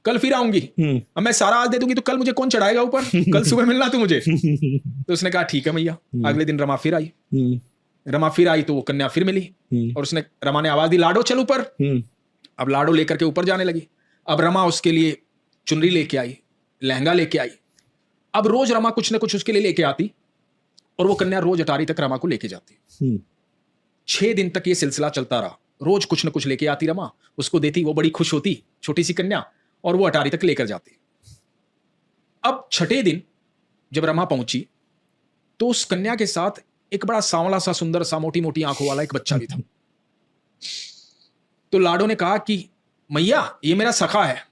कल फिर आऊंगी, अब मैं सारा आज दे दूंगी तो कल मुझे कौन चढ़ाएगा ऊपर, कल सुबह मिलना तू मुझे। तो उसने कहा ठीक है मैया। अगले दिन रमा फिर आई, रमा फिर आई तो वो कन्या फिर मिली, और उसने, रमा ने आवाज दी लाडो चल ऊपर। अब लाडो लेकर के ऊपर जाने लगी। अब रमा उसके लिए चुनरी लेके आई, लहंगा लेके आई। अब रोज रमा कुछ ना कुछ उसके लिए लेके आती, और वो कन्या रोज अटारी तक रमा को लेके जाती। 6 दिन तक ये सिलसिला चलता रहा। रोज कुछ ना कुछ लेके आती रमा, उसको देती, वो बड़ी खुश होती, छोटी सी कन्या, और वो अटारी तक लेकर जाती। अब 6ठे दिन जब रमा पहुंची तो उस कन्या के साथ एक बड़ा सांवला सा, सुंदर सा, मोटी मोटी आंखों वाला एक बच्चा भी था। तो लाडो ने कहा कि मैया ये मेरा सखा है,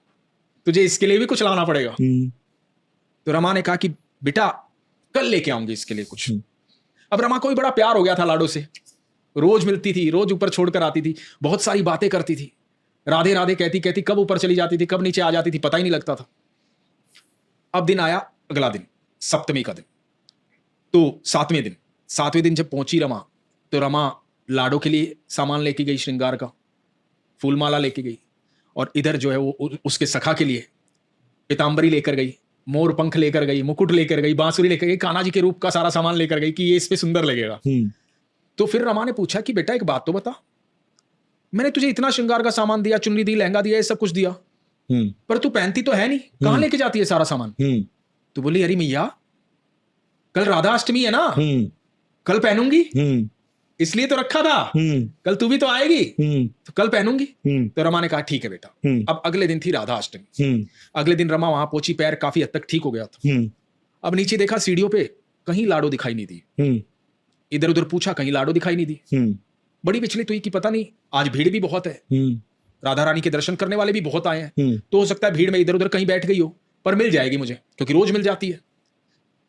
तुझे इसके लिए भी कुछ लाना पड़ेगा। तो रमा ने कहा कि बेटा कल लेके आऊंगी इसके लिए कुछ। अब रमा को भी बड़ा प्यार हो गया था लाडो से, रोज मिलती थी, रोज ऊपर छोड़कर आती थी, बहुत सारी बातें करती थी, राधे राधे कहती कहती कब ऊपर चली जाती थी, कब नीचे आ जाती थी, पता ही नहीं लगता था। अब दिन आया, अगला दिन, सप्तमी का दिन। तो 7वें दिन जब पहुंची रमा, तो रमा लाडो के लिए सामान लेके गई, श्रृंगार का, फूलमाला लेके गई, और इधर जो है वो उसके सखा के लिए पीताम्बरी लेकर गई, मोर पंख लेकर गई, मुकुट लेकर गई, बांसुरी लेकर गई, कान्हा जी के रूप का सारा सामान लेकर गई कि ये इस पे सुंदर लगेगा। तो फिर रमा ने पूछा कि बेटा एक बात तो बता, मैंने तुझे इतना श्रृंगार का सामान दिया, चुनरी दी, लहंगा दिया, ये सब कुछ दिया, पर तू पहनती तो है नहीं, कहां लेके जाती है सारा सामान? तो बोली अरे मैया कल राधा अष्टमी है ना, कल पहनूंगी, इसलिए तो रखा था, कल तू भी तो आएगी तो कल पहनूंगी। तो रमा ने कहा ठीक है बेटा। अब अगले दिन थी राधा अष्टमी। अगले दिन रमा वहां पहुंची, पैर काफी हद तक ठीक हो गया था। अब नीचे देखा सीढ़ियों पे, कहीं लाडो दिखाई नहीं दी। इधर उधर पूछा, कहीं लाडो दिखाई नहीं दी। बड़ी विचलित हुई कि पता नहीं, आज भीड़ भी बहुत है, राधा रानी के दर्शन करने वाले भी बहुत आए हैं, तो हो सकता है भीड़ में इधर उधर कहीं बैठ गई हो, पर मिल जाएगी मुझे, क्योंकि रोज मिल जाती है।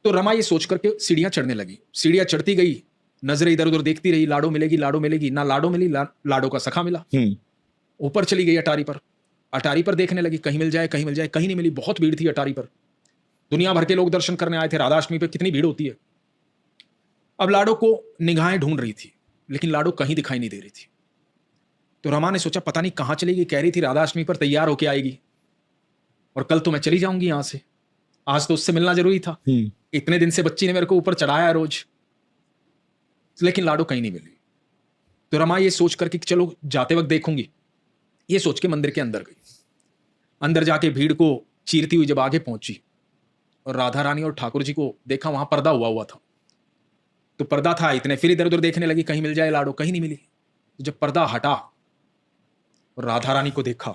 तो रमा ये सोच करके सीढ़ियां चढ़ने लगी। सीढ़ियां चढ़ती गई, नजरें इधर उधर देखती रही, लाडो मिलेगी, लाडो मिलेगी, ना लाडो मिली, लाडो का सखा मिला। ऊपर चली गई अटारी पर, अटारी पर देखने लगी, कहीं मिल जाए, कहीं मिल जाए, कहीं नहीं मिली। बहुत भीड़ थी अटारी पर, दुनिया भर के लोग दर्शन करने आए थे। राधाअष्टमी पे कितनी भीड़ होती है। अब लाडो को निगाहें ढूंढ रही थी, लेकिन लाडो कहीं दिखाई नहीं दे रही थी। तो रमा ने सोचा पता नहीं कहां चलेगी, कह रही थी राधाअष्टमी पर तैयार होके आएगी, और कल तो मैं चली जाऊंगी यहां से, आज तो उससे मिलना जरूरी था, इतने दिन से बच्ची ने मेरे को ऊपर चढ़ाया रोज, लेकिन लाडो कहीं नहीं मिली। तो रमा ये सोच करके कि चलो जाते वक्त देखूंगी, ये सोच के मंदिर के अंदर गई। अंदर जाके भीड़ को चीरती हुई जब आगे पहुंची और राधा रानी और ठाकुर जी को देखा, वहां पर्दा हुआ था। तो पर्दा था, इतने फिर इधर उधर देखने लगी, कहीं मिल जाए लाडो, कहीं नहीं मिली। तो जब पर्दा हटा और राधा रानी को देखा,